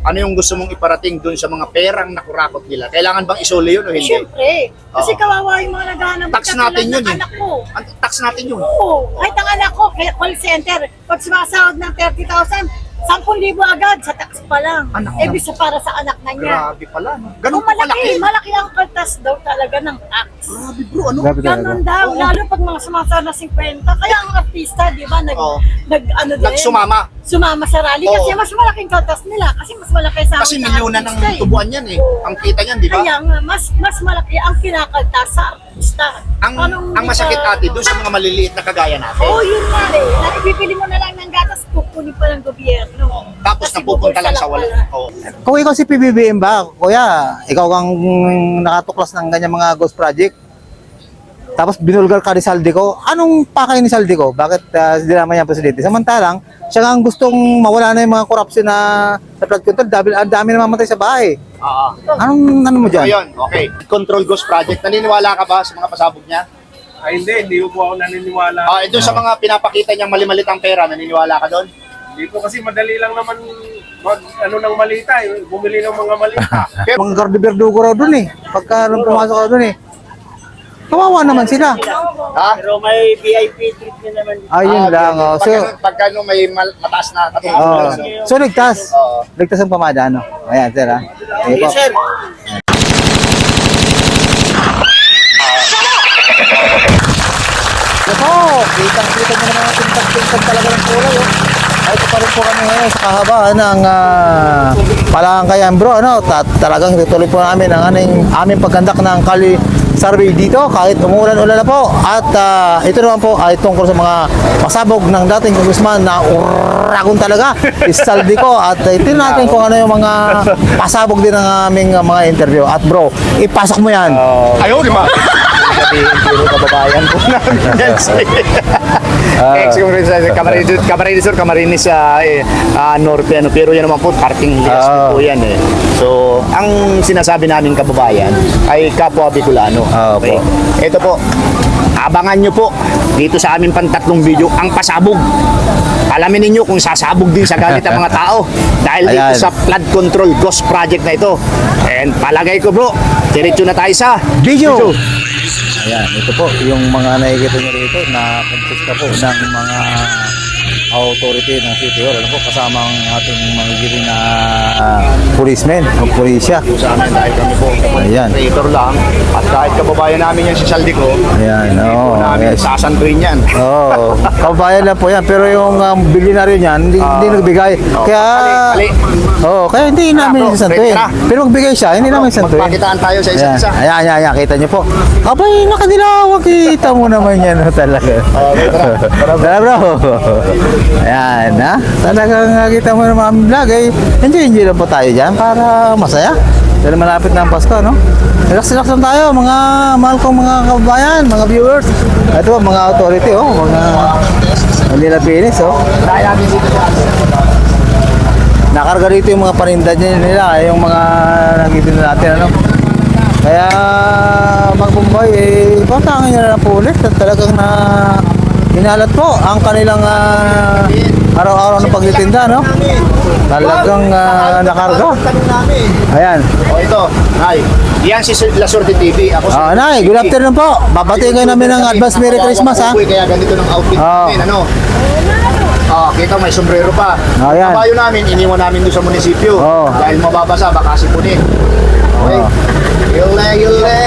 ano yung gusto mong iparating dun sa mga perang nakurakot nila? Kailangan bang isole yun o hindi? Siyempre. Kasi Oo. kawawa yung mga naghahanap. Tax natin yun eh. Anak ko. Tax natin yun. Oo. Kahit ang anak ko, kaya call center, pag sumasahod ng 30,000, 10,000 agad sa tax pa lang. Anak Eh, na. bisa para sa anak na niya. Grabe pala. No? Ganun Kung pa kalaki. malaki ang kaltas daw talaga ng tax. Grabe bro, ano? Grabe talaga. Ganon daw, Oo. lalo pag mga sumasahod na 50. Kaya ang artista, di ba, Oo. ano din, Nagsumama. sumama sa rally. Oo. Kasi mas malaking kaltas nila. Kasi mas malaki sa Kasi milyunan ng tubuan yan eh. Oo. Ang kita niyan, di ba? Kaya nga, mas malaki ang kinakaltas sa artista. Ang masakit ate doon sa mga maliliit na kagaya natin. Oo, yun nga eh. Ibibili mo na lang ng gatas, kukunin pa ng gobyerno. Tapos Kasi napupunta lang sa bubulsa wala. pala. Oo. Kung ikaw si PBBM ba, kuya, ikaw ang nakatuklas ng ganyan mga ghost project, tapos binulgar ka ni Saldico, anong pakay ni Saldico? Bakit dinama niya ang presidente? Samantalang, siya nga ang gustong mawala na yung mga korupsyon na sa flood control, ang dami na mamatay sa bahay. Oo. Ano mo So dyan? yun, okay. Control Ghost Project, naniniwala ka ba sa mga pasabog niya? Ay, hindi po ako naniniwala. Doon sa mga pinapakita niyang mali-malitang pera, naniniwala ka doon? Hindi po kasi madali lang naman ng malita, bumili ng mga malita. Pero, Mga Garde Verdugo raw dun eh. Pagka nung pumasok ka dun eh. Kawawa naman sila. ha? Pero may VIP treatment naman. Ayun lang. Oh. So, Pagka may mataas na oh. katulad. So ligtas. Oo. Ligtas ang pamada, ano? Ayan, sir ha. Ayan po. Sir, Ito, kitang-kita nyo naman ang tintag-tintag talaga ng kulay. Oh. Ay, ito pa rin po kami ngayon sa kahabaan ng Palangkayan bro. Ano? Talagang itutuloy po namin ang aming paggandak ng Kali survey dito kahit umulan-ulan na po. At ito naman po ay tungkol sa mga pasabog ng dating congressman na uragon talaga, Saldico. At ito natin kung ano yung mga pasabog din ng aming mga interview. At bro, ipasok mo yan. Ayaw, di ba? Sabihin, puro kababayan po namin yan. Camarines Sur, Camarines Norte, ano, pero yan naman po, parting yes po yan eh. So, ang sinasabi namin kababayan ay kapwa Bicolano. Okay. Ito po, abangan nyo po dito sa aming pantatlong video ang pasabog. Alamin ninyo kung sasabog din sa galit ang mga tao dahil dito Ayan. sa flood control ghost project na ito. And palagay ko bro, diretso na tayo sa Video! Ayan, ito po yung mga nakikita nyo rito na kumpista po ng mga authority ng City Hall. Ano po, kasama ang ating mga giling na policemen o pulisya. sa amin dahil kami po Ayan. operator lang at kahit kababayan namin yan si Saldico, Ayan, hindi po oo. namin Yes. sasanduin yan. Oo, kabayan lang po yan. Pero yung bilyonaryo niyan, hindi nagbigay. Kaya, mali. oo, kaya hindi namin bro, sasantuin. pwede na. Pero magbigay siya, hindi namin sasantuin. Magpakitaan tayo sa isa't isa. Ayan, kita niyo po. Abay, nakadilawag, kita mo naman yan talaga. Tara bro. Ayan, ha? Talagang kita mo naman ang vlog, eh. Enjoy lang po tayo dyan para masaya. Dahil malapit na ang Pasko, no? Relax lang tayo, mga mahal kong mga kababayan, mga viewers. Ito po, mga authority, oh. Mga Manila Pinis, oh. Nakarga dito yung mga paninda nila, yung mga nagitin natin, ano. Kaya mga Bombay, pantangin nyo na ng pulis at talagang na inalat po ang kanilang araw-araw ng pagtitinda, no? Talagang nakarga. Ayan. O ito, Nay, yan si La Sorte TV. Ako si Nay, good afternoon po. Babatiin kayo namin ng advance Merry Christmas, ha? Kaya ganito ng outfit namin, ano? Kita may sombrero pa. Ayan. Kabayo namin, iniwan namin doon sa munisipyo. Oo. Dahil mababasa, baka sipunin. Okay? Yule.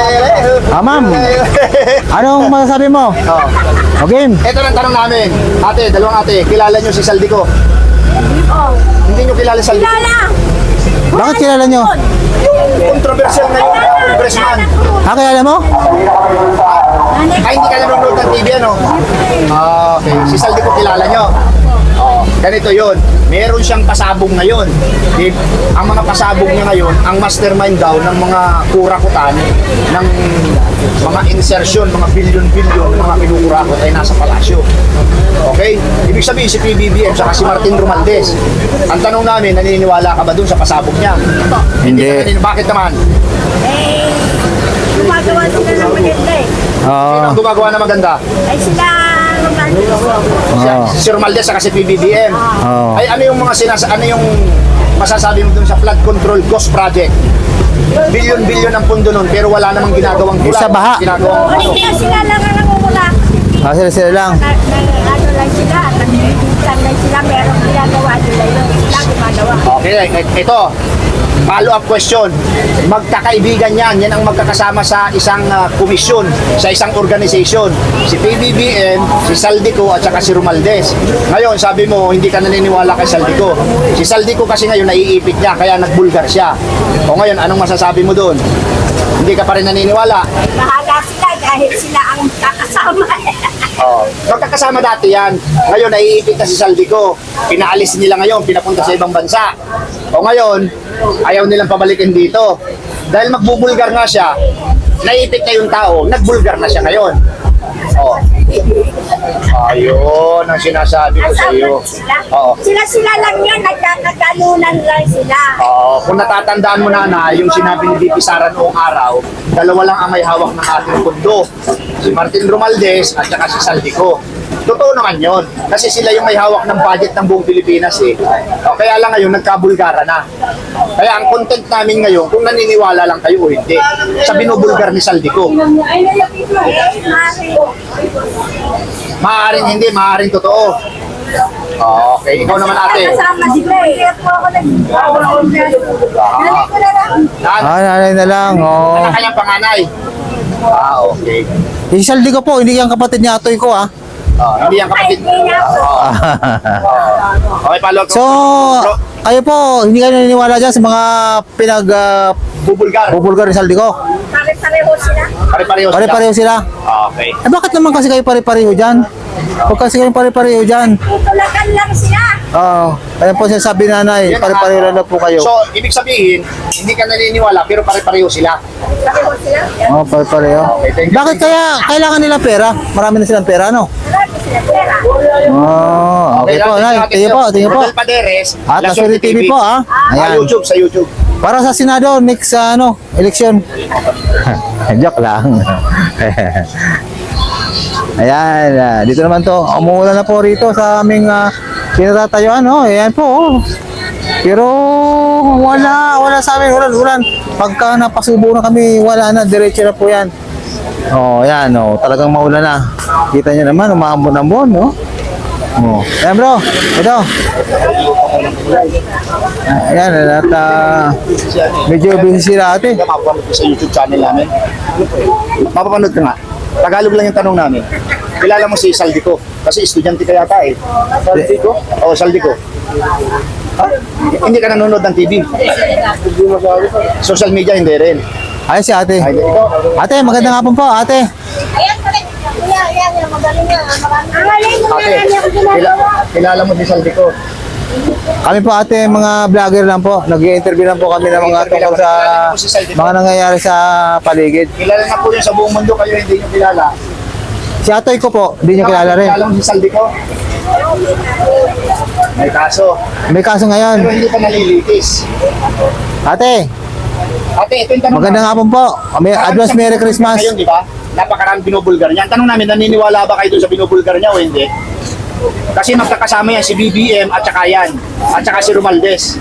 Ma'am. Anong masasabi mo? Okay. Ito lang tanong namin. Ate, dalawang ate, kilala nyo si Saldico? Hindi nyo kilala si Saldico? Kilala! Bakit kilala nyo? Controversial na yung congressman. Kilala mo? Ay, hindi ka nanonood ng TV, ano? Okay. Si Saldico kilala nyo? Ganito yon. Meron siyang pasabog ngayon. Ang mga pasabog niya ngayon, ang mastermind daw ng mga kurakutan, ng mga insertion, mga bilyon-bilyon ng mga kinukurakot ay nasa palasyo. Okay? Ibig sabihin si PBBM saka si Martin Romualdez. Ang tanong namin, naniniwala ka ba dun sa pasabog niya? Hindi. Bakit naman? Gumagawa sila ng maganda eh. Sino ang gumagawa na maganda? Ay sila Oo. Si Romaldes saka si PBBM. Oo. Ay ano yung mga ano yung masasabi mo dun sa flood control ghost project? Bilyon-bilyon ang pundo nun pero wala namang ginagawang Yung sa baha. Ginagawang ano. Kaya sila lang ang nangungula. Sila lang. Ano lang sila, nagbibitan lang sila, merong ginagawa nila yun. Sila gumagawa. Okay, ito. Follow-up question. Magkakaibigan yan. Yan ang magkakasama sa isang komisyon, sa isang organization. Si PBBM, si Saldico, at saka si Romaldes. Ngayon, sabi mo, hindi ka naniniwala kay Saldico. Si Saldico kasi ngayon naiipit niya, kaya nagbulgar siya. O ngayon, anong masasabi mo doon? Hindi ka pa rin naniniwala? Bahala sila dahil sila ang kakasama. Oh. Magkakasama dati yan. Ngayon, naiipit na si Saldico. Pinaalis nila ngayon, pinapunta sa ibang bansa. O ngayon, ayaw nilang pabalikin dito. Dahil magbubulgar nga siya, naiipit na yung tao, nagbulgar na siya ngayon. Oh. Ayun ang sinasabi ko sa iyo. Oo. Sila lang yan, nagkakalunan lang sila. Oo. Kung natatandaan mo na yung sinabi ni VP Sara noong araw, dalawa lang ang may hawak ng ating mundo. Si Martin Romaldes at saka si Saldico. Totoo naman yon. Kasi sila yung may hawak ng budget ng buong Pilipinas eh. O, kaya lang ngayon nagkabulgara na. Kaya ang content namin ngayon, kung naniniwala lang kayo o hindi, sa binubulgar ni Saldico. Maaaring hindi, maaaring totoo. Okay, ikaw naman ate. Kasama sila eh. Nanay na lang. Oo. Ano kanyang panganay? Okay. Si Saldico po, hindi yung kapatid niya Atoy ko Hindi ang kapatid. Okay, follow up. So, kayo po, hindi kayo naniniwala dyan sa mga Bubulgar. bubulgar ni Saldico? Pare-pareho sila. Pare-pareho sila. Pare-pareho sila. Okay. Bakit naman kasi kayo pare-pareho dyan? Huwag kasi kayo pare-pareho dyan. Tutulakan lang sila. Ayan po sinasabi nanay, Yan, pare-pareho lang po kayo. So, ibig sabihin, hindi ka naniniwala pero pare-pareho sila. Pareho sila. Pare-pareho. Okay, thank you. Bakit kaya kailangan nila pera? Marami na silang pera, no? Marami sila pera. Okay po, nay. Tingin po, tingin po. Rodel Paderes, At La Lasuri Suerte TV po, Ayan. YouTube, sa YouTube. Para sa Senado, next election. Joke lang. Ayan, dito naman to. Umuulan na po rito sa aming pinatatayuan, Ayan po, Pero wala sa amin, ulan. Pagka napasubo na kami, wala na, diretso na po yan. Ayan, talagang maulan na. Kita nyo naman, umaambon-ambon, Ayan bro, ito. Ayan, at medyo busy sila ate. Mapapanood ko sa YouTube channel namin. Mapapanood ka nga. Tagalog lang yung tanong namin. Kilala mo si Saldico? Kasi estudyante ka yata eh. Saldico? Oo, Saldico. Hindi ka nanonood ng TV? Social media, hindi rin. Ay, si ate. Ay, ikaw? Ate, magandang hapon po, ate. Ayan, kuya, ayan, magaling nga. Ang galing mo Ate, na kilala mo si Saldico? Kami po ate, mga vlogger lang po. Nag-i-interview lang po kami ng mga tungkol sa mga nangyayari sa paligid. Kilala na po yun sa buong mundo, kayo hindi nyo kilala. Si Atoy ko po, hindi niya kilala rin. Kilala mo si Saldico? May kaso. May kaso Pero ngayon. hindi ka nalilitis. Ate, Ate, ito yung tanong. magandang hapon po. Advance Merry Christmas. Ngayon, di ba? Napakaraming binubulgar niya. Ang tanong namin, naniniwala ba kayo doon sa binubulgar niya o hindi? Kasi magkakasama yan si BBM at saka yan. At saka si Romaldes.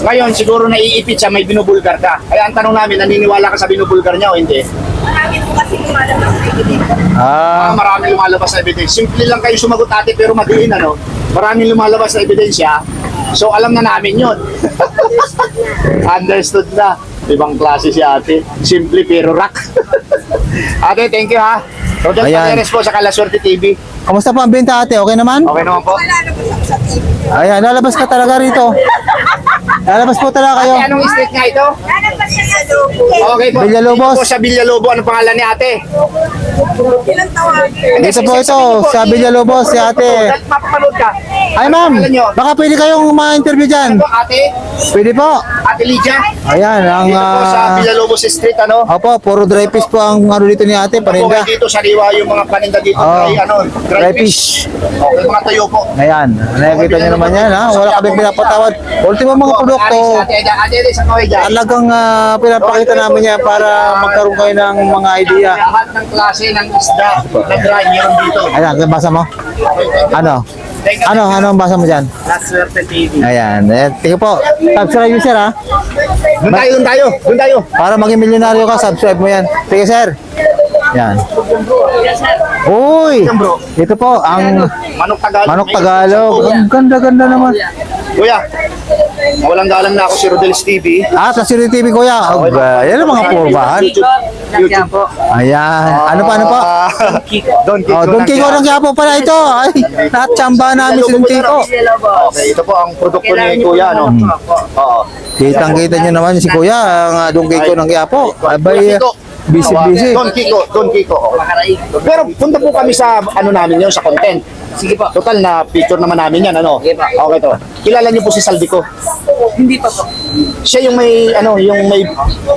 Ngayon, siguro naiipit siya, may binubulgar ka. Kaya ang tanong namin, naniniwala ka sa binubulgar niya o hindi? Marami po kasi lumalabas na evidence. Maraming lumalabas na ebidensya. Simple lang kayo sumagot ate pero madiin Maraming lumalabas na ebidensya. So alam na namin yun. Understood na. Ibang klase si ate. Simple pero rock. Ate, thank you ha. Rodel Ayan. Paderes po sa La Suerte TV. Kamusta po ang benta ate? Okay naman? Okay naman po. Wala na po sa TV. Ayan, lalabas ka talaga rito. Lalabas po talaga kayo. Ate, anong street nga ito? Lalabas siya sa TV. Okay po. Villalobos. Dito po sa Villalobos. Anong pangalan ni ate? Ilang tawagin? Hindi, Dito po ito, sabihin po, sa Villalobos, si ate. Dahil mapapanood ka. Ay ma'am, Pangalan niyo? baka pwede kayong ma-interview dyan. Ano po, ate? Pwede po. Ate Lydia? Ayan, ang... Dito po sa Villalobos Street, Opo, puro dry fish po ang dito ni ate, paninda. Okay, dito sariwa yung mga paninda dito. Dry fish. Okay, mga tayo po. Ayan, nakikita nyo naman yan ha. Wala kami pinapatawad. Ultimo mga produkto, Ate, sa kaway dyan. talagang pinapakita namin yan para magkaroon kayo ng mga idea. Lahat ng klase ng isda na dry, meron dito. Ayan, basa mo? Ano? Ano ang basa mo dyan? Last Swerte TV. Ayan, tingnan po. Subscribe yun, sir, ha? Doon tayo. Para maging milyonaryo ka, subscribe mo yan. Sige, sir. Yan. Uy! Ito po, ang Manok Tagalog. Manok Tagalog. Ang ganda-ganda naman. Kuya, mawalang galang na ako si Rodel's TV. Ah, sa Siri TV, kuya. Yan ang mga pormahan. YouTube. Ayan. Ano pa? Don Kiko. Oh, Don Kiko ng Quiapo pala ito. Ay, natsamba namin si Don Kiko. Okay, ito po ang produkto ni Kuya, no? Oo. Kitang-kita nyo naman si kuya, ang Don Kiko ng Quiapo. Abay, busy. Don Kiko. Pero punta po kami sa ano namin yun, sa content. Sige po. Total na picture naman namin yan, ano? Sige po. Okay to. Kilala niyo po si Saldico. Hindi pa po. Siya yung may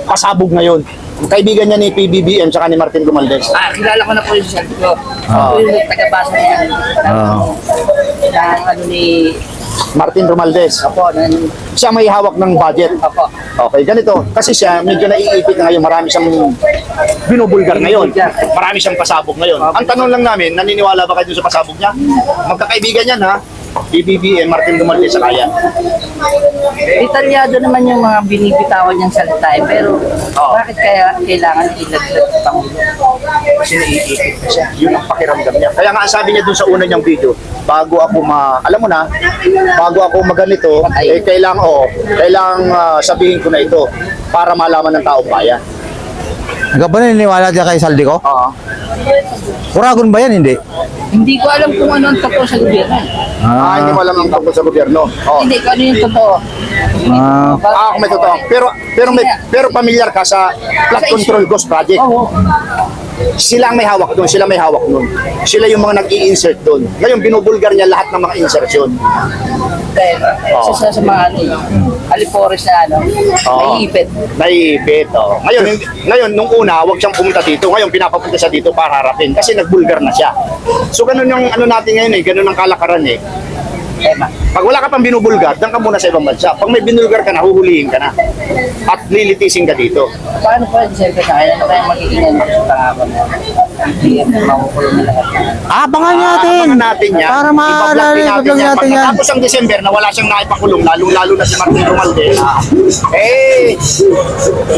pasabog ngayon. Kaibigan niya ni PBBM tsaka ni Martin Romualdez. Kilala ko na po yung Swerte ko. Ako yung taga-basa niya. Ng ano ni... Martin Romualdez. Apo, Siya may hawak ng budget. Apo. Okay, ganito. Kasi siya medyo naiipit na ngayon. Marami siyang binubulgar ngayon. Marami siyang pasabog ngayon. Ang tanong lang namin, naniniwala ba kayo dun sa pasabog niya? Magkakaibigan yan, ha? PBBM, Martin Romualdez sa kaya. Detalyado naman yung mga binibitawan niyang salita eh, pero bakit kaya kailangan ilaglag sa Pangulo? Kasi naiipit na siya. Yun ang pakiramdam niya. Kaya nga ang sabi niya dun sa una niyang video, bago ako alam mo na, bago ako maganito, kailangang sabihin ko na ito para malaman ng taong bayan. Ikaw ba naniniwala dyan kay Saldico? Oo. Kuragon ba yan? Hindi. Hindi ko alam kung ano ang totoo sa gobyerno. Hindi mo alam ang tungkol sa gobyerno. Oo. Hindi ko ano yung totoo. Kung may totoo. Pero pamilyar ka sa flood control ghost project. Oo. Sila ang may hawak doon, sila yung mga nag-i-insert doon. Ngayon, binubulgar niya lahat ng mga insertion. Dahil isa sa mga ano, alipores na ano, naiipit. Naiipit, Ngayon, nung una, wag siyang pumunta dito. Ngayon, pinapapunta siya dito para harapin kasi nagbulgar na siya. So, ganun yung ano natin ngayon ganun ang kalakaran Pag wala ka pang binubulgar, dan ka muna sa ibang bansa. Pag may binulgar ka na, huhulihin ka na. At lilitisin ka dito. Paano po yung siyempre sa akin? Ano kaya magiging ano sa pangako na? Hindi makukulong na lahat. Abangan natin. Abangan natin yan. Para maalala, i-vlog natin yan. Tapos ang December na wala siyang naipakulong, lalo na si Martin Romualdez.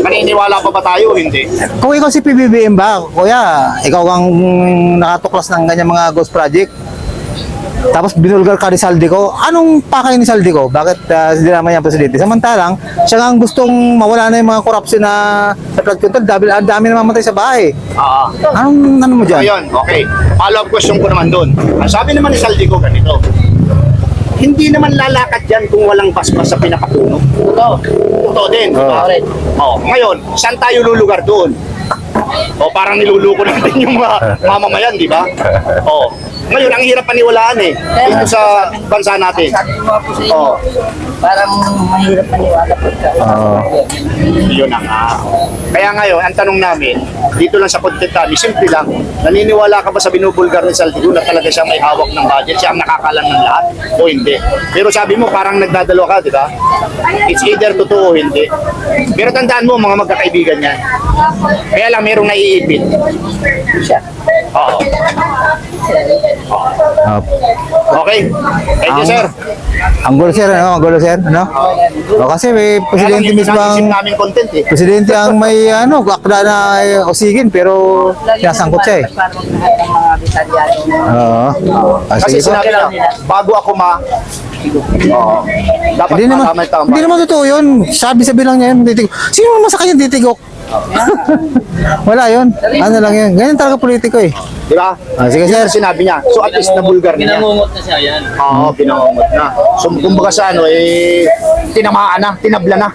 Maniniwala pa ba tayo? Hindi. Kung ikaw si PBBM ba, kuya, ikaw ang nakatuklas ng ganyan mga ghost project, tapos binulgar ka ni Saldico, anong pakay ni Saldico? Bakit hindi naman yan presidente? Samantalang, siya nga ang gustong mawala na yung mga korupsyon na sa flood control, ang dami na mamatay sa bahay. Ano mo dyan? Ayun, okay. Follow-up question ko naman doon. Ang sabi naman ni Saldico ganito, hindi naman lalakad yan kung walang basbas sa pinakapuno. Totoo din. Ngayon, saan tayo lulugar doon? Parang niluluko natin yung mga mamamayan, di ba? Ngayon, ang hirap paniwalaan dito sa bansa natin. Sabi ko nga po sa inyo, parang mahirap maniwala po ka. Yun na nga. Kaya ngayon, ang tanong namin, dito lang sa content namin, simple lang, naniniwala ka ba sa binubulgar ni Saldico na talaga siya may hawak ng budget, siya ang nakakalan ng lahat o hindi? Pero sabi mo, parang nagdadalo ka, di ba? It's either totoo o hindi. Pero tandaan mo, mga magkakaibigan yan. Kaya lang, merong naiipit. Siya. Oo. Okay. Thank you, sir. Ang gulo sir, ano? Kasi may presidente mismo Isip ang namin content presidente ang may akda na osigin pero sinasangkot siya Parang lahat ng mga detalyado. Kasi Sige po. sinabi niya, bago ako dapat Hindi naman totoo yun. Sabi lang niya yun, titigok. Sino naman sa kanya titigok? Wala yun. Ano lang yun. Ganyan talaga politiko eh. Di ba? Sige sir. Sinabi niya. So at least nabulgar niya. Pinangungot na siya yan. Oo, pinangungot na. So kumbaga sa tinamaan na, tinabla na.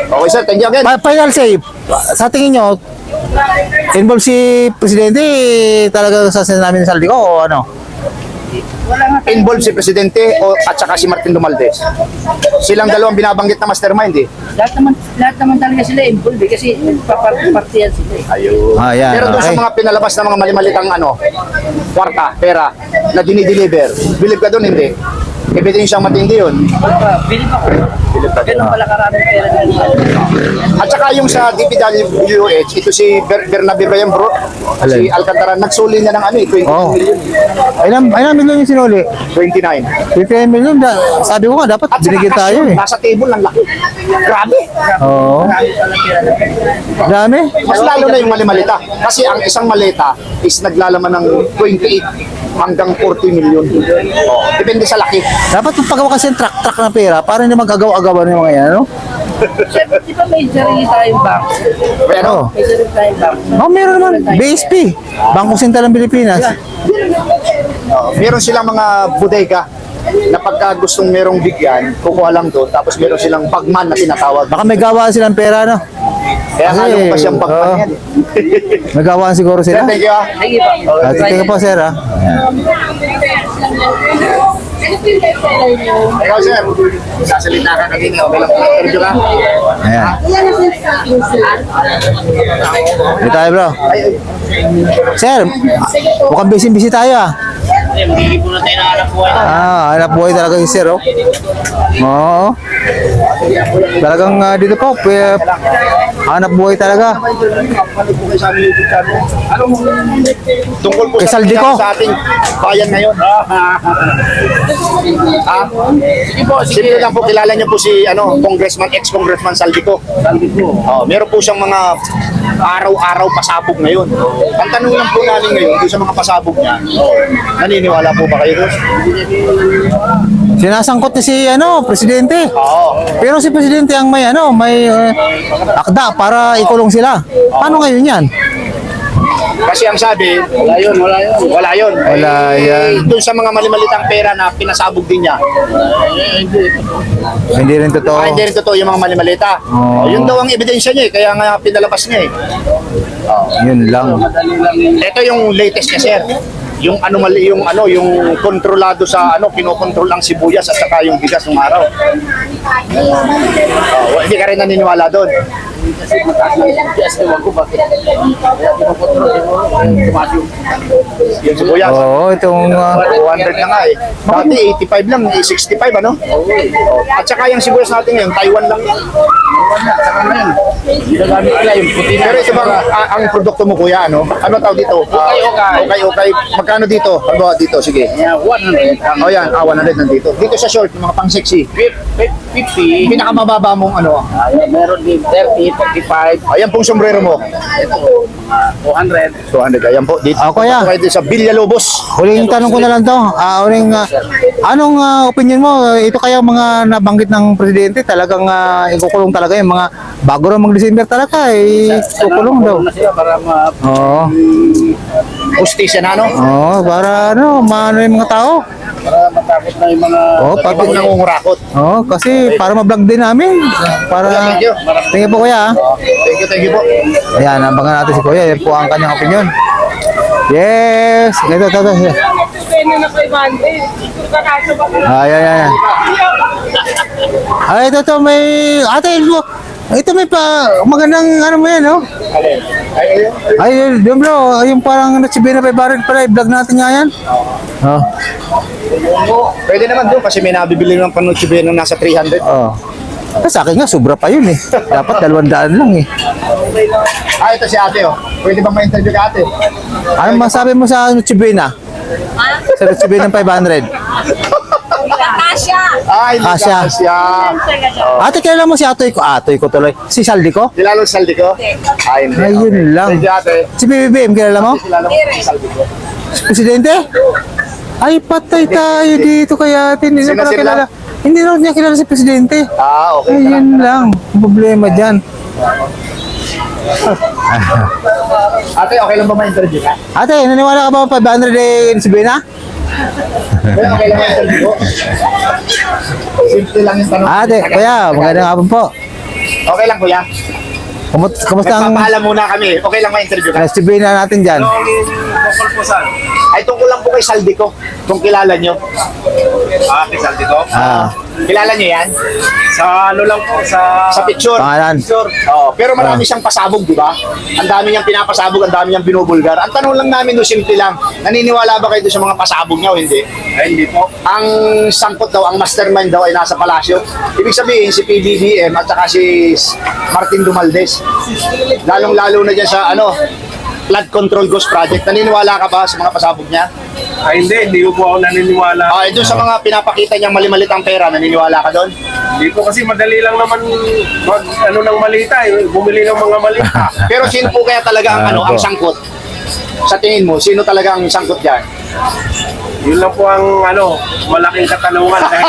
Okay sir, thank you again. Final say, sa tingin nyo, involved si Presidente talaga sa namin sa Saldico o ano? Involved si Presidente at saka si Martin Romualdez. Silang dalawang binabanggit na mastermind Lahat naman talaga sila involved kasi partiyan sila Ayun. Yan, Pero doon sa okay. mga pinalabas na mga mali-malitang kwarta, pera, na dinideliver, believe ka doon hindi? Ebidensya matindi yun. Bilib ako. Ganun pala karaming pera nila. At saka yung sa DPWH, ito si Bernabe ba yan, bro? Si Alin? Alcantara, nagsuli na ng ano eh, 29 Oo. million. Ilan million yung sinuli? 29. 15 million. Sabi ko nga, dapat At saka binigyan tayo cash yun, eh. nasa table ng laki. Grabe. Oo. Dami. Mas lalo na yung malimalita. Kasi ang isang maleta is naglalaman ng 28 hanggang 40 million. Oh, depende sa laki. Dapat yung pagawa kasi yung truck na pera para hindi mag-agaw-agawan yung mga yan, ano? Siyempre, di ba may sarili tayong bank? Kaya ano? Oo. May sarili tayong bank. Oh, meron naman. BSP. Bangko Sentral ng Pilipinas. Meron silang mga bodega na pagka gustong merong bigyan, kukuha lang doon. Tapos meron silang bagman na tinatawag. Baka may gawaan silang pera, no? Kaya nga Kasi, lumabas yung bagman oo. yan. May gawaan siguro Sir, sila. thank you ah. Sige po. Tingnan po, sir, ah. Ikaw sir, sasalita ka kanina, okay lang po interview ka. Ayan. Dito tayo, bro. Sir, mukhang busy tayo, ah. Hanap buhay talaga si sir, oh. Oo. Talagang dito po, hanap buhay talaga. Tungkol po Kay sa Saldi ko. sa ating bayan ngayon. Sige po, sige lang po, kilala niyo po si ex-congressman Saldico. Oh, meron po siyang mga araw-araw pasabog ngayon. Ang tanong lang po namin ngayon, doon sa mga pasabog niya, naniniwala po ba kayo doon? Sinasangkot ni si, presidente. Oo. Pero si presidente ang may akda para ikulong sila. Paano ngayon yan? Kasi ang sabi, wala yun. Wala yan. Doon sa mga malimalitang pera na pinasabog din niya. Hindi rin totoo. Hindi rin totoo yung mga malimalita. Oo. Yun daw ang ebidensya niya kaya nga pinalabas niya Yun lang. Ito yung latest niya, sir. Yung yung kontrolado sa kinokontrol ang sibuyas at saka yung bigas ng araw. Hindi ka rin naniniwala doon. Yung sibuyas. Oo, itong 200 na nga eh. Dati 85 lang, 65 ano? At saka yung sibuyas natin ngayon, Taiwan lang. Pero ito bang ang produkto mo kuya, ano? Ano tawag dito? Okay. Magkano dito? Ano dito? Sige. 100. O yan, 100 nandito. Dito sa short, mga pang sexy. 50. Pinakamababa mong ano? Meron din 30, 45, Ayan pong sombrero mo. 200. 200. Ayan po. Dito. Kuya. Kayo dito sa Villalobos. Huling tanong ko na lang to. Anong opinion mo? Ito kaya mga nabanggit ng presidente talagang ikukulong talaga yung mga bago na mag-December talaga ikukulong daw. Na sila para Oo. Justisya na ano? Oo, para maano yung mga tao. para matapos na yung mga Oo, Pag pati. nangungurakot. Oo, kasi para ma-vlog din namin. Para Thank you. tingin po kuya. Thank you po. Ayan, abangan natin si kuya. Yan po ang kanyang opinion. Yes! Ito. Ayan. Ay, ito may... Ate, ito may magandang mo yan, no? Ay, yun bro, yung parang natsibina pa barrel pala, i-vlog natin nga yan. Oh. Pwede naman doon kasi may nabibili ng panutsibin ng nasa 300. Oh. Sa akin nga, sobra pa yun eh. Dapat 200 lang eh. Ito si ate oh. Pwede ba ma-interview ka ate? Ano masabi mo sa Nutsibina? Sa Nutsibina ng 500? Ay, hindi Kasya. kasya. Ate, kilala mo si Atoy ko? Atoy ko tuloy. Si Saldi ko? Kilala mo si Saldi ko? Ay, hindi. Ayun lang. Thank you ate. Si BBM, kilala mo? Kilala mo si Saldi ko? Presidente? Ay, patay tayo dito kaya ate. Hindi na Sino pala sila? kilala. Hindi na niya kilala si Presidente. Okay. Ayun lang. Ang problema dyan. Ate, okay lang ba ma-interview ka? Ate, naniwala ka ba 500 eh Nutsibina? Okay lang ma-interview ko? Simple lang yung tanong. Ate, kuya, magandang hapon po. Okay lang kuya. Kumusta ang Nagpapaalam muna kami. Okay lang ma-interview ka? Nutsibina natin dyan? bukol po saan? Ay, tungkol lang po kay Saldi ko. Kung kilala nyo. Kay Saldi ko? Ah. Kilala niyo yan? Sa ano lang po, sa Sa picture. Pangalan. Oo, pero marami siyang pasabog, di ba? Ang dami niyang pinapasabog, ang dami niyang binubulgar. Ang tanong lang namin doon, simple lang. Naniniwala ba kayo doon sa mga pasabog niya o hindi? Ay, hindi po. Ang sangkot daw, ang mastermind daw ay nasa palasyo. Ibig sabihin, si PBBM at saka si Martin Dumaldes. Lalong-lalo na dyan sa flood control ghost project. Naniniwala ka ba sa mga pasabog niya? Ay, hindi po ako naniniwala. Doon sa mga pinapakita niyang mali-malit ang pera, naniniwala ka doon? Hindi po kasi madali lang naman mag ng malita, bumili ng mga malita. Pero sino po kaya talaga ang ang po. sangkot? Sa tingin mo, sino talaga ang sangkot diyan? Yun lang po ang malaking katanungan dahil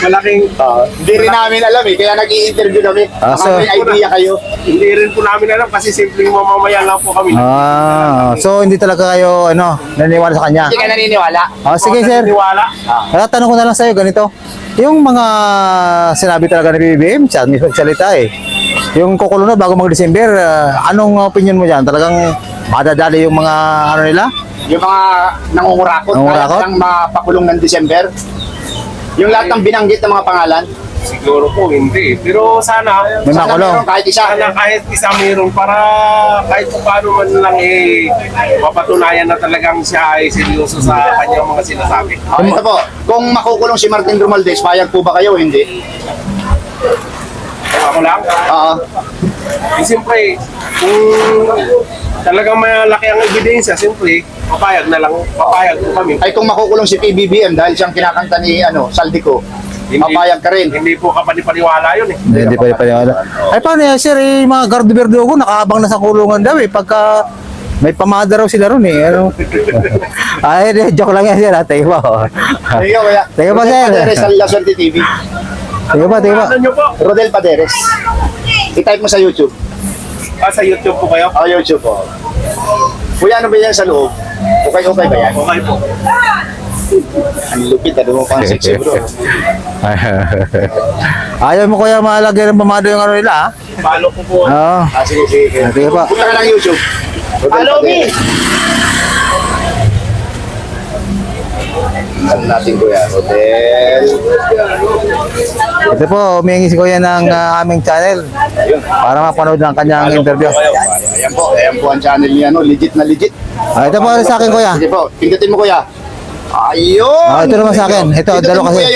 malaking Hindi rin namin alam kaya nag-i-interview kami. So- Baka may idea kayo. hindi rin po namin alam kasi simpleng mamamayan lang po kami. So hindi talaga kayo naniniwala sa kanya. Hindi ka naniniwala? Sige sir. Naniniwala. Tanong ko na lang sa'yo ganito. Yung mga sinabi talaga ni BBM, siya mismo salita Yung kukulong na bago mag-December, anong opinion mo dyan? Talagang madadali yung mga nila? Yung mga nangungurakot, Nangungurakot? kaya ng mapakulong ng December. Yung lahat ng binanggit ng mga pangalan. Siguro po hindi. Pero sana, May Sana makulong. meron kahit isa. sana kahit isa mayroon para kahit paano man lang mapatunayan na talagang siya ay seryoso sa kanyang mga sinasabi. Ito po, kung makukulong si Martin Romualdez, payag po ba kayo o hindi? Ako lang. Oo. Siyempre, kung talagang malaki ang ebidensya, siyempre, papayag po kami. Ay kung makukulong si PBBM dahil siyang kinakanta ni Saldico, papayag ka rin. Hindi po kapanipaniwala yun Hindi pa pala. Ay paano yan sir, mga Gardo Verdugo nakaabang na sa kulungan daw pagka may pamada raw sila ron Ay, joke lang yan sir, Teka pa. Teka kaya. Teka pa, sir. Paderes sa La Suerte TV. Teka pa. Ano nyo po? Rodel Paderes. I-type mo sa YouTube. Sa YouTube po kayo? YouTube po. Kuya, ano ba yan sa loob? Okay ba yan? Okay po. Ang lupit, ano mo pang sexy bro. Ayaw mo kuya malagyan ng pamada yung nila Follow ko po. Oo. Sige. Sige pa. Punta ka ng YouTube. Rodel Follow me! Paderes. Ano natin kuya? Rodel. Ito po, humihingi si kuya ng aming channel para mapanood ng kanyang interview. Ayan po ang channel niya, legit na legit. Ito po rin sa akin kuya. Sige po, pindutin mo kuya. Ayun! Ito naman sa akin. Ito, Pindutin dalo mo, kasi. kuya,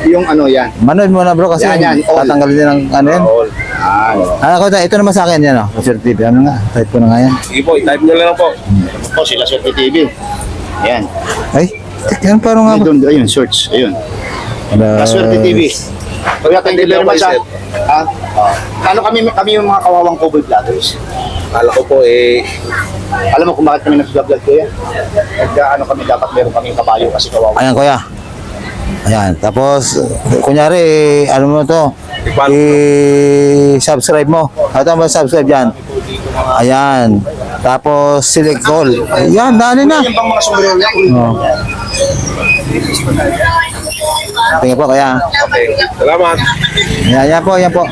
yung yan. Manood mo na bro kasi Yan, all. tatanggalin din ng yan. All. Ito naman sa akin yan Sir TV. Ano nga? Type ko na nga yan. Sige po, i-type nyo lang po. Ito sila Suerte TV. Ayan. Ay, yan paano nga ba? Doon, ayun, search. Ayun. La Suerte TV. Kuya, thank you very much. Ano kami yung mga kawawang COVID vloggers. Kala ko po Alam mo kung bakit kami nag-vlog kuya? Ano kami, dapat meron kaming kabayo kasi kawawa. Ayan kuya. Ayan. Tapos, kunyari, ano mo to? I-subscribe mo. Ito mo subscribe yan. Ayan. Tapos, select all. Ayan, dali na. Yung bang mga sombrero niya? Oh. Tingnan po kaya. Okay. Salamat. Yan po, yan po.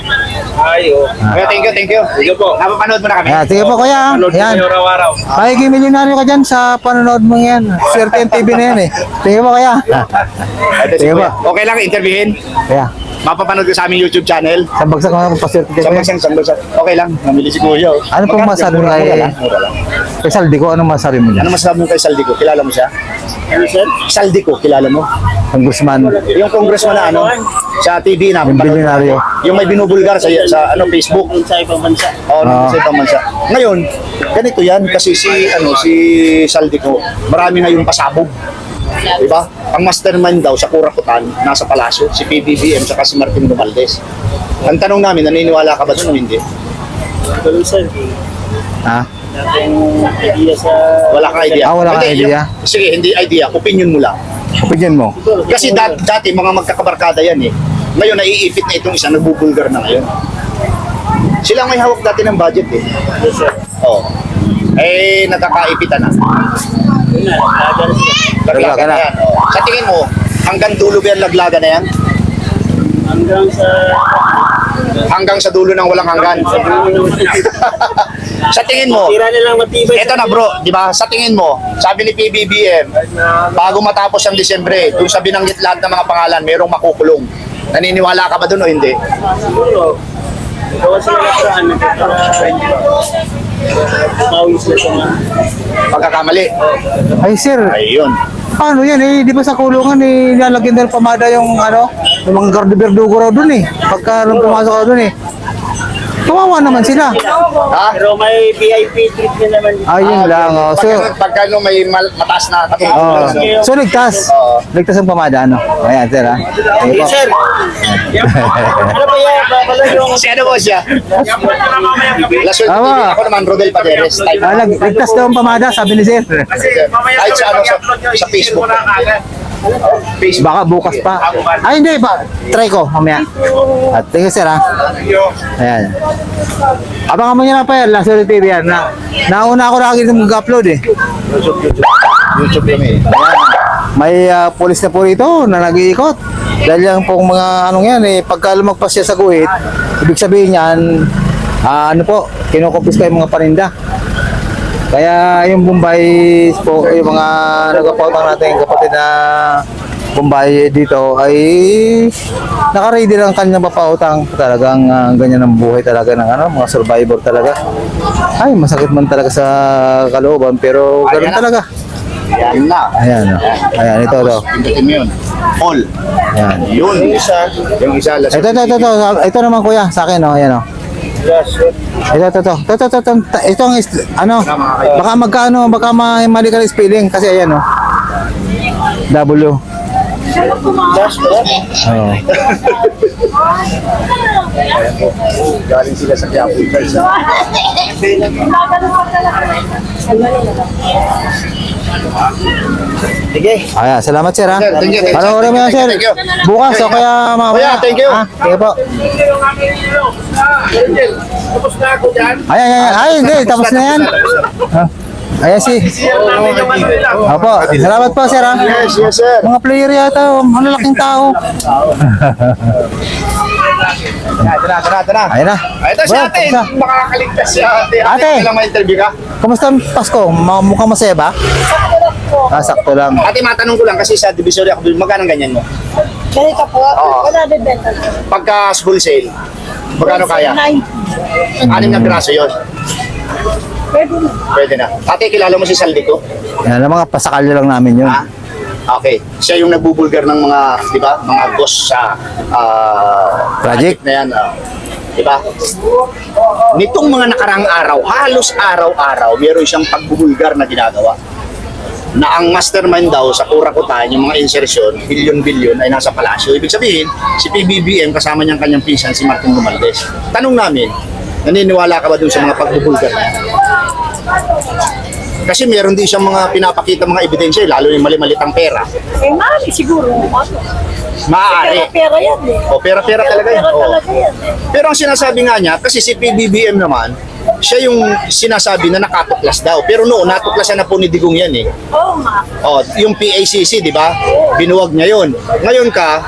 Ayo. Kuya, thank you. Sige po. Napapanood mo na kami. Ayan, sige po kuya. Panood Ayan. kayo araw-araw. Magiging milyonaryo ka dyan sa panonood mo yan. Swerte TV na yan Tingnan po kaya. Ito si Sige kuya. po. Okay lang, interviewin. Kaya, Mapapanood ko sa aming YouTube channel. sabagsak mo na paswerte TV. Sambasang. Okay lang, namili si kuya. Ano pong masabi mo kay- Mura lang. Kay Saldico, anong masabi mo Ano dyan? masasabi mo kay Saldico? Kilala mo siya? Saldico, kilala mo? Ang Guzman. Yung congressman na sa TV na. Yung bilyonaryo. Yung may binubulgar sa Facebook. Sa ibang bansa. Oo, sa ibang bansa. Ngayon, ganito yan kasi si Saldico, marami ngayong pasabog. Diba? Ang mastermind daw sa Kurakutan, nasa palasyo, si PBBM saka si Martin Romualdez. Ang tanong namin, naniniwala ka ba doon o hindi? Ha? Wala kang idea. Wala kang Hindi, idea? Sige, hindi idea. Opinion mo lang. Opinion mo? Kasi dati mga magkakabarkada yan Ngayon, naiipit na itong isa, nagbubulgar na ngayon. Sila ang may hawak dati ng budget Oo. Nagkakaipitan na. Laglaga na yan. Sa tingin mo, hanggang dulo ba yan laglaga na yan? Hanggang sa dulo ng walang hanggan. Sa tingin mo, Tira nilang matibay. eto na bro, di ba? Sa tingin mo, sabi ni PBBM, bago matapos ang Disyembre, doon sa binanggit lahat ng mga pangalan, mayroong makukulong. Naniniwala ka ba doon o hindi? Siguro. Gawa sila sa ano. Mawis na siya. Pagkakamali. Ay sir, Ayun. paano yan eh? Di ba sa kulungan eh, nilalagyan ng pamada yung ano, yung mga garde-berdugo raw dun eh. Pagka nung pumasok ka dun eh. Kawawa naman sila. Ha? Pero may VIP treatment naman. Ayun lang. Oh. So, Pagka no, may mataas na katulog. oh. So ligtas. Ligtas ang pamada, ano? Ayan, sir ha. Sige po. Sir. Ano ba yan? Babala yung... Si ano mo siya? Laswell Tama. TV. Ako naman, Rodel Paderes. Type. Ligtas daw ang pamada, sabi ni sir. Kasi mamaya Kahit sa ano, sa Facebook. Facebook. Baka bukas pa. Ay, hindi ba? Try ko, mamaya. At thank you, sir ha. Ayan. Abangan mo nyo na pa yan, Laswell TV yan. Nauna ako lagi nung mag-upload eh. YouTube kami. Ayan. May pulis na po rito na nag-iikot. Dahil yung pong mga anong yan eh, pagka lumagpas siya sa guhit, ibig sabihin yan, ano po, kinukumpis ko yung mga paninda. Kaya yung Bombay po, yung mga nagpapautang natin kapatid na Bombay dito ay naka-ready lang kanyang papautang. Talagang ganyan ang buhay talaga ng ano, mga survivor talaga. Ay, masakit man talaga sa kalooban pero ganoon talaga. Yan na. Ayan, ayan, ito. Pindutin mo yun. All. Ayan. Yun. Yung isa. Ito naman kuya, sa akin oh, ayan oh. Ito ang ano, baka magkano, baka mali ka ng spelling kasi ayan oh. W. Oh. Galing sila sa Quiapo. Sige. Ayan, salamat sir ha. Sir, thank you, thank you. Panoorin mo yan sir. Thank you. Bukas o kaya mamaya. Kuya, thank you. Ha? Sige po. Tapos na ako dyan. Ay, hindi. Tapos na yan. Ha? Ayan si. Namin yung ano nila. Opo, salamat po sir ha. Yes, yes, sir. Mga player yata, malalaking tao. Ito na. Ayun na. Ito si Well, ate. kamusta? Makakaligtas si ate. Ate. Kailang ma-interview ka? Kumusta ang Pasko? Mukhang masaya ba? Sakto lang. Ate, matanong ko lang kasi sa Divisory ako, magkano ganyan mo? Ganito po, Oo. wala din benta. Pagka wholesale, magkano kaya? 90. 6 na piraso yun. Pwede na. Pwede na. Ate, kilala mo si Saldico? Yan ang mga pasakalyo lang namin yun. Ha? Okay. Siya yung nagbubulgar ng mga, di ba, mga boss sa Project? na yan. Di ba? Nitong mga nakarang araw, halos araw-araw, meron siyang pagbubulgar na ginagawa. Na ang mastermind daw sa Kurakutan, yung mga insertion, bilyon-bilyon ay nasa palasyo. Ibig sabihin, si PBBM kasama niyang kanyang pinsan, si Martin Romualdez. Tanong namin, naniniwala ka ba dun sa mga pagbubulgar na yan? Kasi meron din siyang mga pinapakita mga ebidensya, lalo yung mali-malitang pera. Eh, mali siguro. Maaari. Pera yan eh. O, pera-pera talaga yan. Pera Oo. talaga yan eh. Pero ang sinasabi nga niya, kasi si PBBM naman, siya yung sinasabi na nakatuklas daw. Pero noon, natuklasan na po ni Digong yan eh. Oo nga. Oh, yung PACC, di ba? Binuwag niya yun. Ngayon ka,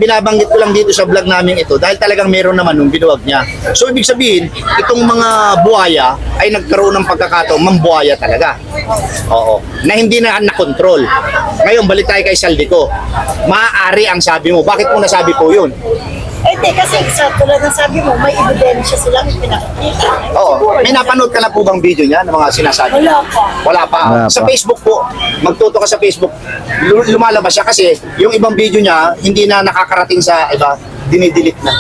binabanggit ko lang dito sa vlog namin ito dahil talagang meron naman nung binuwag niya. So, ibig sabihin, itong mga buhaya ay nagkaroon ng pagkakataon, mambuhaya talaga. Oo. Na hindi na nakontrol. Ngayon, balik tayo kay Saldico. Maaari ang sabi mo. Bakit mo nasabi po yun? Eh, di, kasi sa tulad ng sabi mo, may ebidensya silang pinakikita. Oo. Siguro, May napanood ka na po bang video niya ng mga sinasabi? Wala pa. Wala pa. Wala Sa pa. Facebook po, magtuto ka sa Facebook, lumalabas siya kasi yung ibang video niya, hindi na nakakarating sa iba, dinidelete na.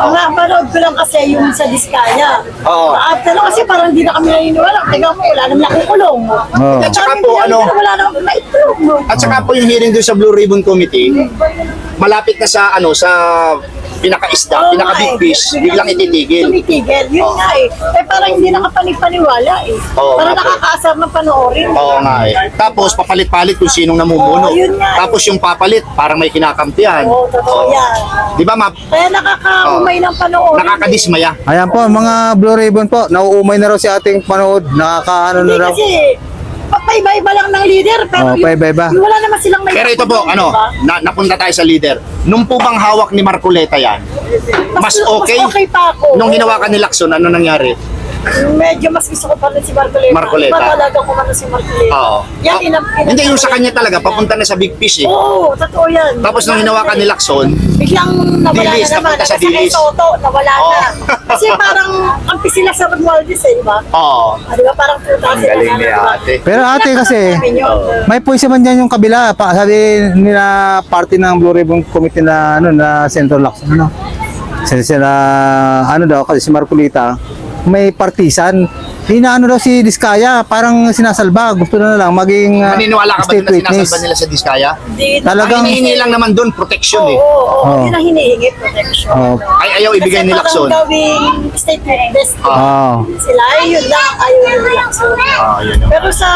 Ang napanood ko lang kasi yung sa Diskaya. Oo. After lang kasi parang hindi na kami naniniwala. Teka mo, wala naman nakukulong. Oo. At saka po, Wala naman naikulong mo. At saka po yung hearing doon sa Blue Ribbon Committee, malapit na sa pinaka-isda, pinaka-big fish, biglang ititigil. Tumitigil. Yun nga eh. Eh parang hindi nakapanipaniwala eh. Oo, Parang nga po. nakakaasar na panoorin. Oo nga eh. Tapos papalit-palit kung sinong namumuno. Oo, yun nga. Tapos yung papalit, parang may kinakampihan. Oo, totoo yan. Di ba, Kaya nakakaumay ng panoorin. nakakadismaya? Ayan po, mga Blue Ribbon po. Nauumay na raw si ating panood. Nakakaano na Hindi raw. kasi, paiba-iba lang ng leader. Pero Oo, paiba-iba. yung wala naman silang may Pero ito po, napunta tayo sa leader. Nung po bang hawak ni Marcoleta yan, mas okay? pa ako. Nung hinawakan ni Lacson, ano nangyari? Medyo mas gusto ko pa rin si Marcoleta. Marcoleta. Iba talaga ko man si Marcoleta. Oo. Yan, Hindi, yung sa kanya talaga, papunta na sa Big Fish eh. Oo, totoo yan. Tapos nung hinawakan ni Lacson, biglang nawala Dilis, na naman. napunta sa Nagkasakay Dilis. sa auto, nawala Oo. na. Kasi parang kampi sila sa Romualdez eh, di ba? oo. Di ba parang puta Ang sila galing na, ni di ba? ate. Pero ate kasi, may puwisa man dyan yung kabila. Sabi nila party ng Blue Ribbon Committee na, na Central Lacson, sila, ano daw, kasi si Marcolita, may partisan. Inaano daw si Diskaya, parang sinasalba. Gusto na lang maging Maniniwala ka ba state na witness. sinasalba nila sa Diskaya? Hindi, Talagang- Ang hinihingi lang naman doon, protection eh. Oo, Oo. yun ang hinihingi, protection. Oo. Ay, ayaw ibigay ni Lacson. Kasi parang gawing state witness. Oo. Sila, ay yun lang, ayaw yung Lacson. Yun o. Pero sa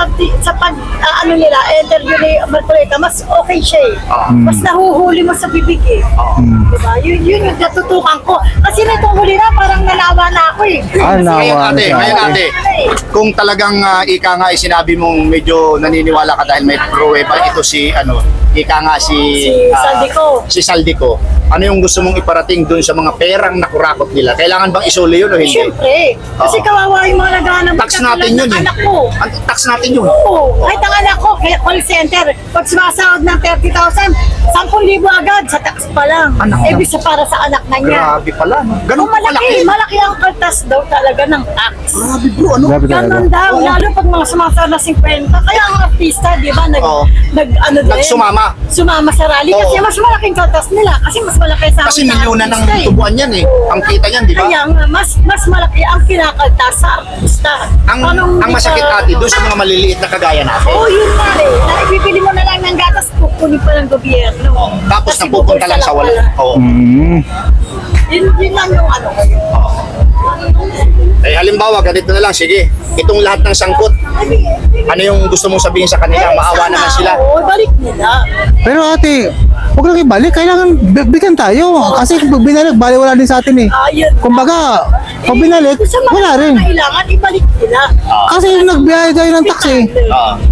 pag, ano nila, interview ni Marcoleta, mas okay siya eh. Mas nahuhuli mo sa bibig eh. Diba? Yun yung natutukan ko. Kasi nitong huli na, parang nalawa na ako eh. Nawa Ngayon na ate, siya. ngayon ate, kung talagang ika nga sinabi mong medyo naniniwala ka dahil may pruweba ito si ano, ika nga Si ah, Saldico. Si Saldico. Ano yung gusto mong iparating doon sa mga perang nakurakot nila? Kailangan bang isuli yun o hindi? Siyempre. Kasi Oo. kawawa yung mga naghahanap ng Tax natin yun eh. anak ko. Ang tax natin yun. Oo. Kahit ang anak ko, kaya call center, pag sumasahod ng 30,000, 10,000 agad sa tax pa lang. Ibig sa para sa anak na niya. Grabe pala. No? Ganun Kung malaki, palaki. malaki ang kaltas daw talaga ng tax. Grabe bro, ano? Grabe talaga. Ganon daw, lalo pag mga sumasahod na 50. Kaya ang artista, di ba, Oo. ano din? Nagsumama. Sumama sa rally kasi Oo. mas malaking kaltas nila. Kasi mas malaki sa Kasi milyonan ng tubuan yan eh. Ang kita yan, di ba? Kaya nga, mas malaki ang kinakaltas sa artista. Ang masakit ate, doon sa mga maliliit na kagaya natin. Oo, yun nga eh. Na ibibili mo na lang ng gatas, kukunin pa ng gobyerno. Tapos Kasi napupunta lang sa wala. Oo. Mm. Yun lang yung ano ko yun. Eh halimbawa, ganito na lang, sige. Itong lahat ng sangkot, ano yung gusto mong sabihin sa kanila? Maawa naman sila. Oo, balik nila. Pero ate, huwag lang ibalik. Kailangan bigyan tayo. Kasi kung binalik, bali wala din sa atin eh. Ayun. Kumbaga, pag binalik, Sa mga wala rin. kailangan, ibalik nila. Kasi nagbiyahe tayo ng taxi.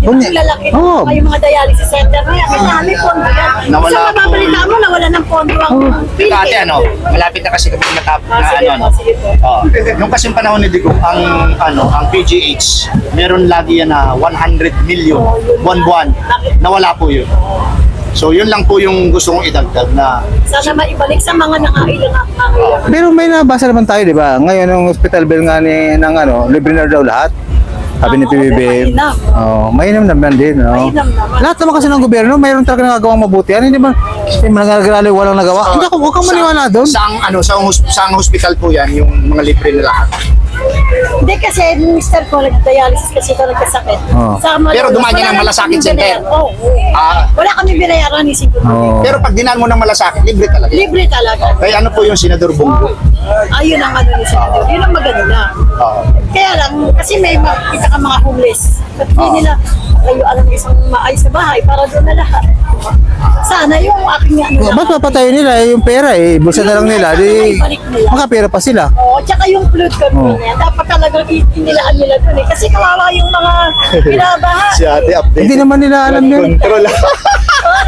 Yung lalaki na Oo. yung mga dialysis center na yan, kaya may pondo yan. Nawala Sa po. mababalita mo, nawala ng pondo ang Dito ate, ano, malapit na kasi kami matapos na Sige ano. po, sige po. Yung kasing panahon ni Digo, ang PGH, meron lagi yan na 100 million, buwan-buwan. Nawala po yun. So yun lang po yung gusto kong idagdag na Sana maibalik sa mga nangailangan. Pero may nabasa naman tayo, di ba? Ngayon, ang hospital bill nga ng libre na daw lahat. Sabi ni Oo, PBBM. mainam. Oh, mainam naman din. Oh. Mainam naman. Lahat naman kasi ng gobyerno, mayroon talaga nagagawang mabuti. Ano, hindi ba? Hindi mo nagagali, walang nagawa. Hindi ako, huwag kang maniwala doon. Saang hospital po yan, yung mga libre na lahat. Hindi kasi, mister ko, nag-dialysis kasi ito nagkasakit. Oo. Sa Malolos, Pero dumaan wala yan ang naman Malasakit kami Center. binayaran. Oo. Ah. Wala kami binayaran ni Siguro. Oh. Pero pag dinaan mo ng malasakit, libre talaga. Libre talaga. Kaya ano po yung Senador Bongo? Ayun ang ano ni Senador. Yun ang maganda. Kaya lang, kasi may makita ka mga homeless. At hindi nila kayo alam isang maayos na bahay para doon na lahat. Sana yung aking ano lang. Ba't papatayin nila yung pera eh? Bulsa na lang nila. Di, makapera pa sila. Oo, tsaka yung flood control na yan, dapat talaga inilaan nila doon eh. Kasi kawawa yung mga binabaha. Si ate update. Hindi naman nila alam yun. Control. Oo,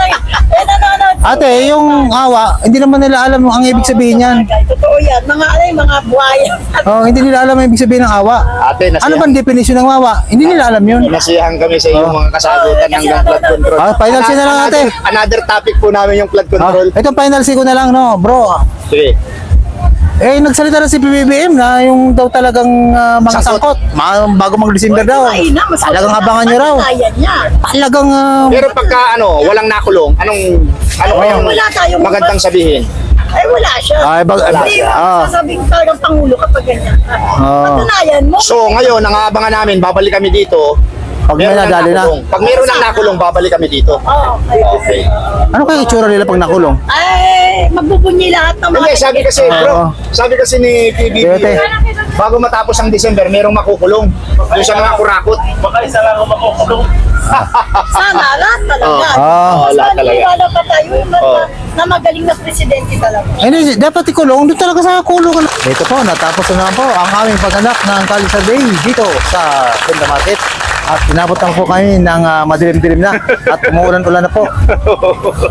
nanonood. Ate, yung awa, hindi naman nila alam ang ibig sabihin yan. Totoo yan. Mga buhaya. Oh, hindi nila alam ang ibig sabihin ng awa. Ate, Ano bang definition ng awa? Hindi nila alam yun. nasiyahan kami sa iyong mga kasagutan ng flood control. Ah, final say na lang ate. Another topic po namin yung flood Ah, control. itong final say ko na lang, no, bro. Sige. Eh, nagsalita na si PBBM na yung daw talagang mga Sangkot. sangkot. Bago mag-December daw. Talagang abangan nyo raw. Kaya niya. Talagang Pero pagka walang nakulong, ano kayang wala tayong- magandang sabihin? Ay, wala siya. Ay, Hindi mo sasabing talagang pangulo kapag ganyan. Patunayan mo. So ngayon, ang aabangan namin, babalik kami dito. Pag may Meron ng nadali na. nakulong. Pag meron ng nakulong, babalik kami dito. Oo. Okay. Ano kaya itsura nila pag nakulong? Ay, magbubunyi lahat ng mga... Hindi, sabi kasi, bro, sabi kasi ni PBB, Dete. bago matapos ang December, merong makukulong. Doon sa mga kurakot. Baka isa lang ako makukulong. Sana, lahat talaga. Ah. Mas lahat talaga. maniniwala pa tayo Oo. na magaling na presidente talaga. Hindi, dapat ikulong. Doon talaga sa kulong. Ito po, natapos na naman po ang aming paghanap ng Kalisa Day dito sa Benda Market. At inabot lang po kami ng madilim-dilim na at umuulan-ulan na po.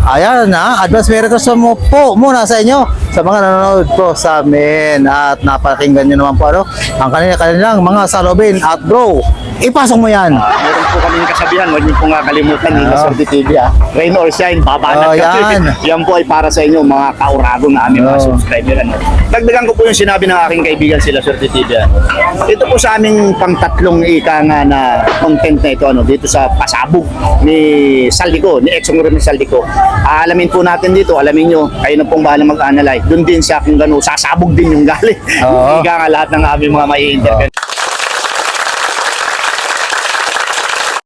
Ayan advance Merry Christmas po muna sa inyo sa mga nanonood po sa amin at napakinggan nyo naman po ang kanilang mga salubin at bro, ipasok mo yan. Meron po kaming kasabihan, huwag niyo po nga kalimutan ni Swerte TV Rain or shine, babanat yan. Yan po ay para sa inyo mga kaurado na aming mga subscriber. Dagdagan ko po yung sinabi ng aking kaibigan sila Swerte TV. Ito po sa aming pang-tatlong ika nga na content na ito dito sa pasabog ni Saldico, ni Exong Remy Saldico. Alamin po natin dito, alamin nyo, kayo na pong bahala mag-analyze. Doon din siya kung gano'n, sasabog din yung galing. Ika nga lahat ng aming mga may interview.